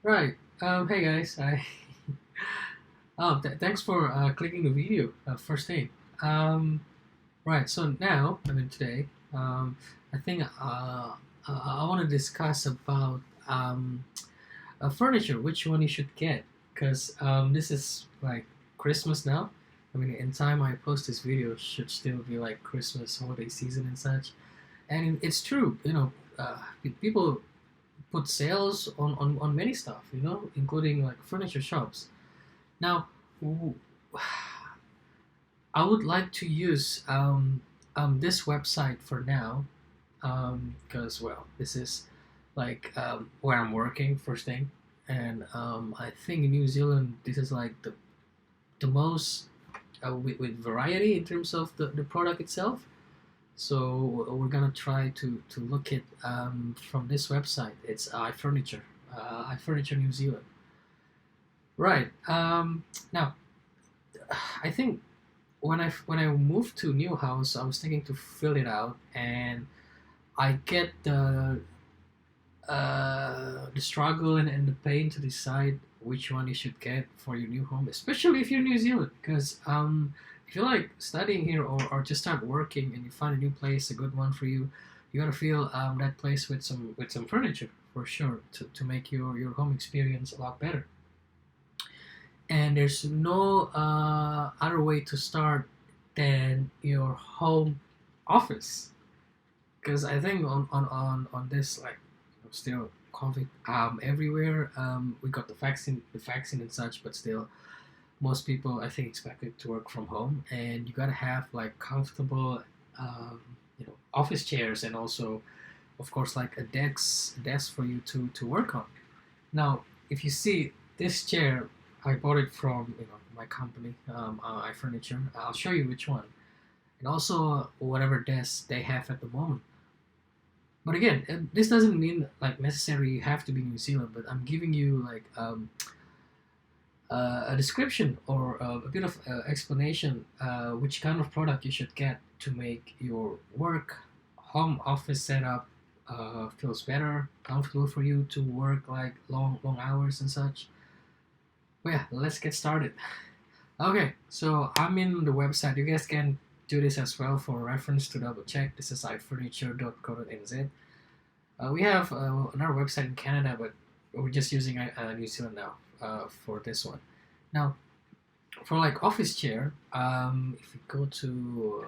Right. Hey guys. Thanks for clicking the video. First thing. Um, right. So now, today, I think I want to discuss about furniture. Which one you should get? Because this is like Christmas now. In time I post this video, should still be like Christmas holiday season and such. And it's true. People put sales on many stuff, including like furniture shops. Now, w- I would like to use this website for now because, well, this is like where I'm working first thing. And I think in New Zealand, this is like the most with variety in terms of the product itself. So we're gonna try to look at from this website. It's iFurniture, iFurniture New Zealand. Right. Now, I think when I moved to new house, I was thinking to fill it out, and I get the struggle and the pain to decide which one you should get for your new home, especially if you're in New Zealand, because if you like studying here or just start working and you find a new place, a good one for you, you gotta feel that place with some furniture for sure to make your home experience a lot better. And there's no other way to start than your home office, because I think on this, like, still COVID everywhere. We got the vaccine and such, but still most people I think expected to work from home, and you gotta have like comfortable office chairs, and also of course like a desk for you to work on. Now, if you see this chair, I bought it from my company, iFurniture. I'll show you which one, and also whatever desk they have at the moment. But again, this doesn't mean like necessarily you have to be New Zealand. But I'm giving you like a description or a bit of explanation which kind of product you should get to make your work home office setup feels better, comfortable for you to work like long hours and such. But yeah, let's get started. Okay, so I'm in the website. You guys can do this as well for reference to double check. This is ifurniture.co.nz. We have another website in Canada, but we're just using New Zealand now for this one. Now, for like office chair, if we go to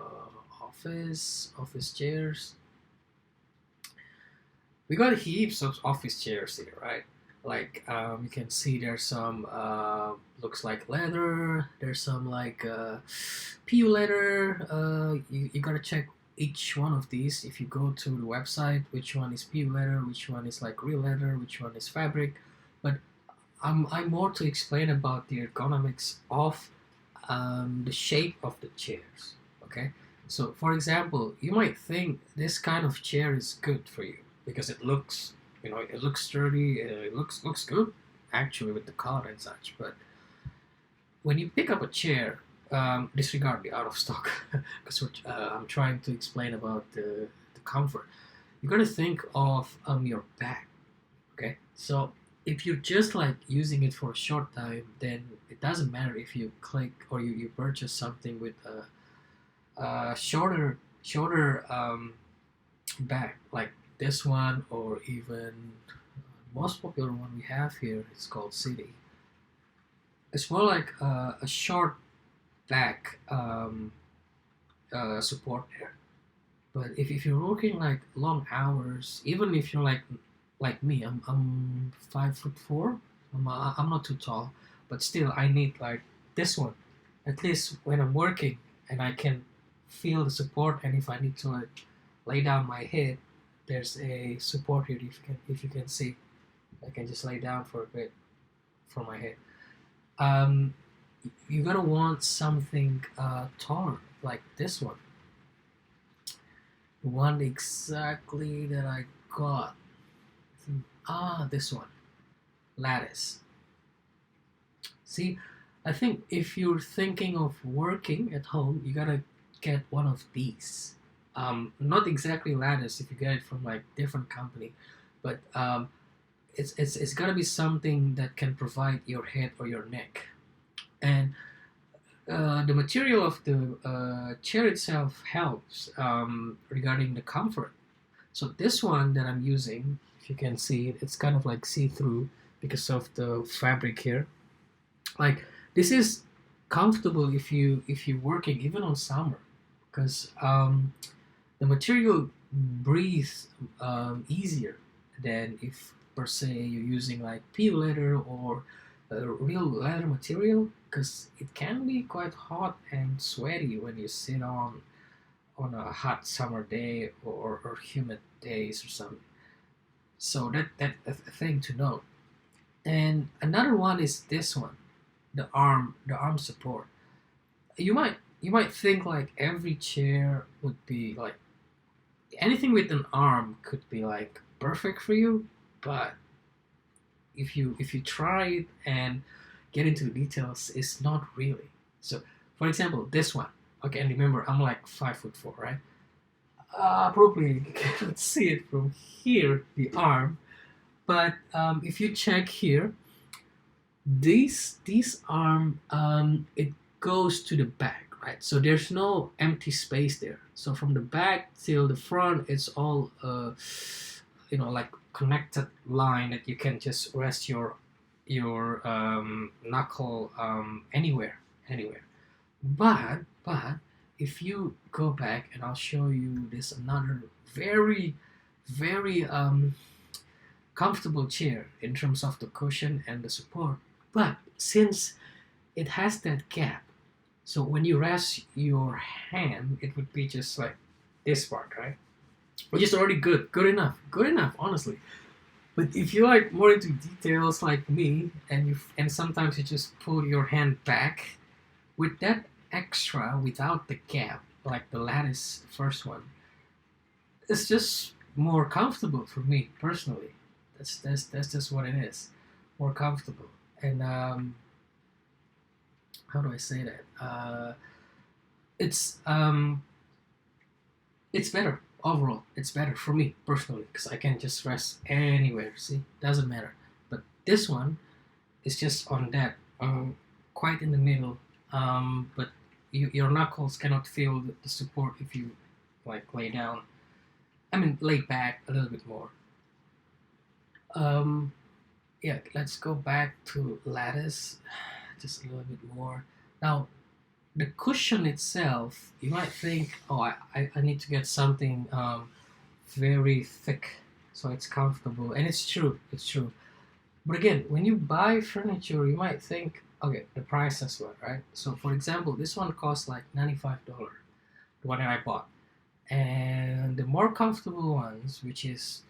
office chairs, we got heaps of office chairs here, right? Like you can see there's some looks like leather. There's some like PU leather. You gotta check each one of these if you go to the website. Which one is PU leather? Which one is like real leather? Which one is fabric? But I'm more to explain about the ergonomics of the shape of the chairs. Okay, so for example, you might think this kind of chair is good for you because it looks sturdy, it looks good actually with the color and such. But when you pick up a chair, disregard the out of stock because I'm trying to explain about the comfort. You got to think of your back. Okay, so if you're just like using it for a short time, then it doesn't matter if you click or you purchase something with a shorter back like this one, or even most popular one we have here is called City. It's more like a short back support there. But if you're working like long hours, even if you're like me, I'm 5'4". I'm not too tall, but still I need like this one, at least when I'm working, and I can feel the support. And if I need to like lay down my head, there's a support here. If you can see, I can just lay down for a bit for my head. Um, you gotta want something taller like this one, the one exactly that I got. This one, lattice. See, I think if you're thinking of working at home, you gotta get one of these. Not exactly lattice if you get it from like different company, but it's got to be something that can provide your head or your neck. And the material of the chair itself helps regarding the comfort. So this one that I'm using, if you can see it, it's kind of like see-through because of the fabric here. Like this is comfortable if you're working even on summer, because the material breathes easier than if per se you're using like PU leather or real leather material, because it can be quite hot and sweaty when you sit on a hot summer day or humid days or something. So that a thing to note. And another one is this one, the arm support. You might think like every chair would be like anything with an arm could be like perfect for you, but if you try it and get into the details, it's not really. So, for example, this one. Okay, and remember, I'm like 5'4", right? Probably you cannot see it from here, the arm. But if you check here, this arm it goes to the back, right? So there's no empty space there. So from the back till the front, it's all like connected line that you can just rest your knuckle anywhere. But if you go back, and I'll show you this another very very comfortable chair in terms of the cushion and the support. But since it has that gap, so when you rest your hand, it would be just like this part, right? Which is already good enough, honestly. But if you like more into details like me, and sometimes you just pull your hand back with that extra without the gap, like the lattice first one, it's just more comfortable for me personally. That's just what it is, more comfortable. And how do I say that? It's it's better overall. It's better for me personally because I can just rest anywhere. See, doesn't matter. But this one is just on that, quite in the middle. But your knuckles cannot feel the support if you like lay down. I mean, lay back a little bit more. Um, yeah, let's go back to lattice just a little bit more. Now, the cushion itself, you might think, oh, I need to get something very thick so it's comfortable. And it's true, it's true. But again, when you buy furniture, you might think, okay, the price as well, right? So, for example, this one costs like $95, the one that I bought. And the more comfortable ones, which is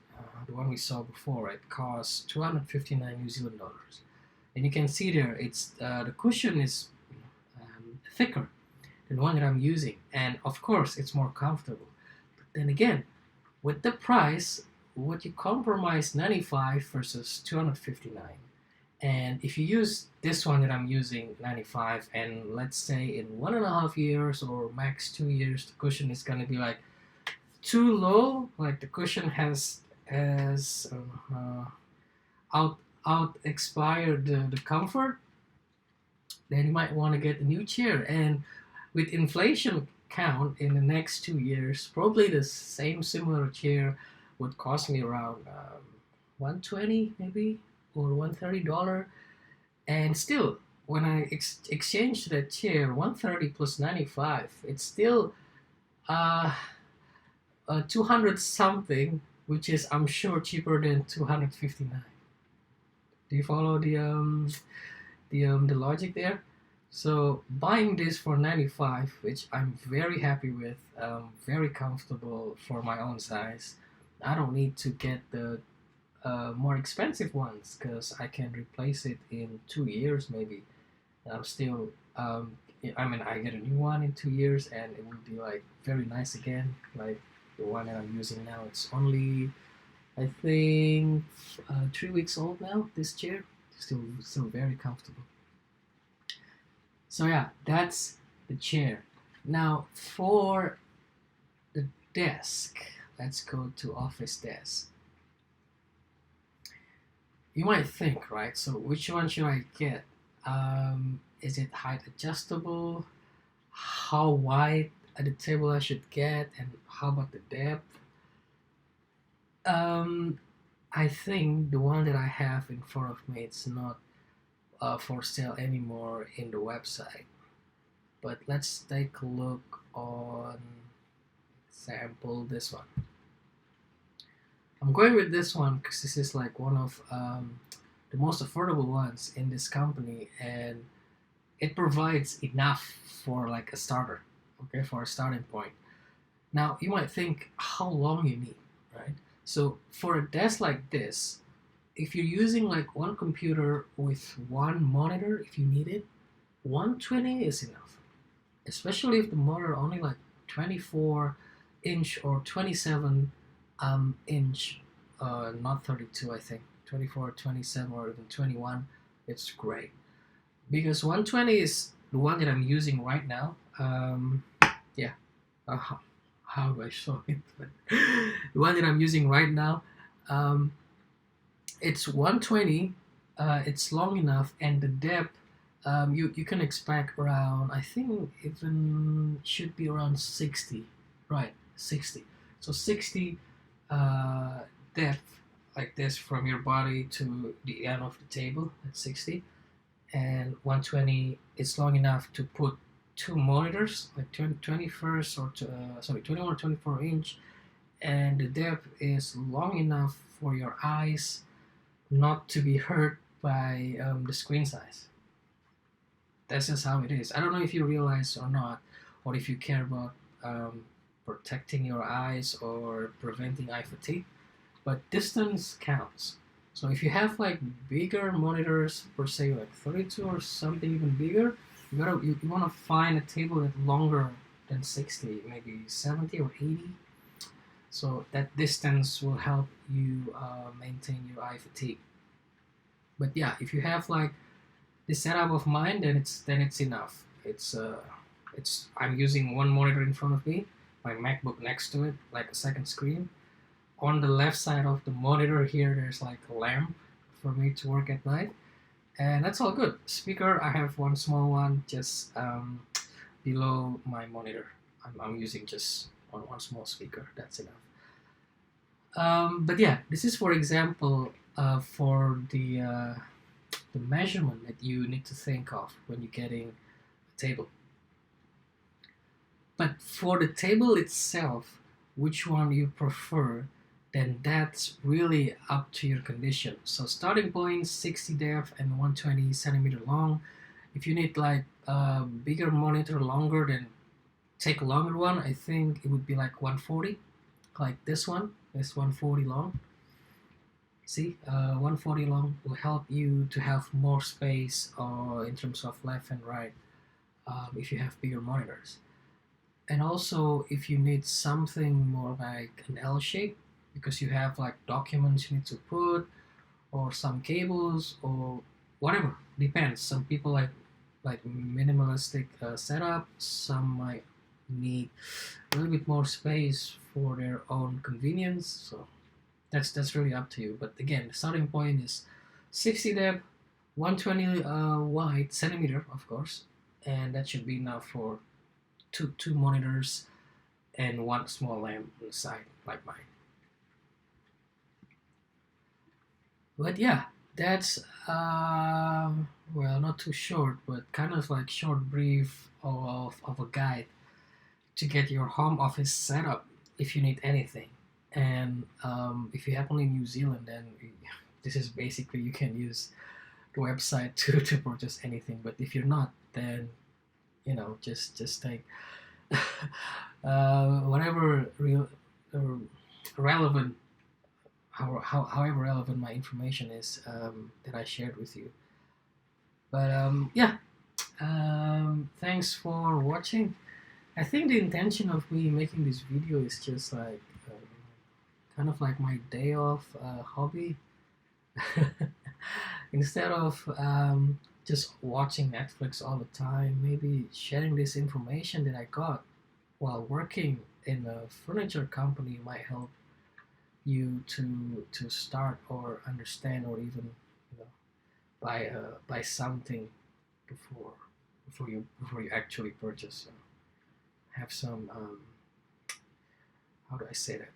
the one we saw before, right, costs 259 New Zealand dollars. And you can see there, it's the cushion is thicker than the one that I'm using, and of course, it's more comfortable. But then again, with the price, what you compromise 95 versus 259. And if you use this one that I'm using, 95, and let's say in 1.5 years or max 2 years, the cushion is gonna be like too low, like the cushion has out expired the comfort, then you might want to get a new chair. And with inflation count in the next 2 years, probably the same similar chair would cost me around 120 maybe or $130. And still, when I exchange that chair, 130 plus 95, it's still uh, 200 something, which is I'm sure cheaper than 259. Do you follow the logic there? So buying this for 95, which I'm very happy with, very comfortable for my own size. I don't need to get the more expensive ones because I can replace it in 2 years maybe. I'm still, I mean, I get a new one in 2 years and it will be like very nice again. Like the one that I'm using now, it's only I think 3 weeks old now. This chair still very comfortable. So yeah, that's the chair. Now for the desk, let's go to office desk. You might think, right? So which one should I get? Is it height adjustable? How wide at the table I should get, and how about the depth? Um, I think the one that I have in front of me, it's not for sale anymore in the website. But let's take a look on sample this one. I'm going with this one because this is like one of the most affordable ones in this company, and it provides enough for like a starter, okay, for a starting point. Now you might think how long you need, right? So for a desk like this, if you're using like one computer with one monitor, if you need it, 120 is enough. Especially if the monitor only like 24 inch or 27 inch, not 32, I think 24, 27, or even 21. It's great because 120 is the one that I'm using right now. Yeah, how do I show it? The one that I'm using right now, um, it's 120. It's long enough, and the depth, you can expect around, I think even should be around 60, right? 60. So 60 depth like this from your body to the end of the table at 60, and 120 is long enough to put two monitors like 21st or 21 or 24 inch, and the depth is long enough for your eyes not to be hurt by the screen size. That's just how it is. I don't know if you realize or not, or if you care about protecting your eyes or preventing eye fatigue, but distance counts. So if you have like bigger monitors, per se like 32 or something even bigger, you want to find a table that's longer than 60, maybe 70 or 80. So that distance will help you maintain your eye fatigue. But yeah, if you have like this setup of mine, then it's enough. It's I'm using one monitor in front of me, my MacBook next to it, like a second screen. On the left side of the monitor here, there's like a lamp for me to work at night, and that's all good. Speaker, I have one small one just below my monitor. I'm using just one small speaker. That's enough. But yeah, this is for example for the measurement that you need to think of when you're getting a table. But for the table itself, which one you prefer, then that's really up to your condition. So starting point 60 depth and 120 centimeter long. If you need like a bigger monitor, longer, then take a longer one. I think it would be like 140, like this one. This 140 long. See, 140 long will help you to have more space in terms of left and right if you have bigger monitors. And also, if you need something more like an L shape, because you have like documents you need to put, or some cables, or whatever, depends. Some people like minimalistic setup. Some might need a little bit more space for their own convenience. So that's really up to you. But again, the starting point is 60 depth, 120 wide centimeter, of course, and that should be enough for two monitors and one small lamp on the side, like mine. But yeah, that's well, not too short, but kind of like short brief of a guide to get your home office set up if you need anything. And if you happen in New Zealand, then this is basically you can use the website to purchase anything. But if you're not, then just take whatever relevant, however relevant my information is that I shared with you. But yeah, thanks for watching. I think the intention of me making this video is just like kind of like my day off hobby. Instead of just watching Netflix all the time, maybe sharing this information that I got while working in a furniture company might help you to start or understand or even buy something before before you actually purchase. So have some how do I say that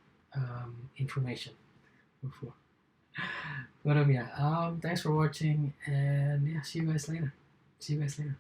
information before. But yeah, thanks for watching, and yeah, see you guys later. See you guys later.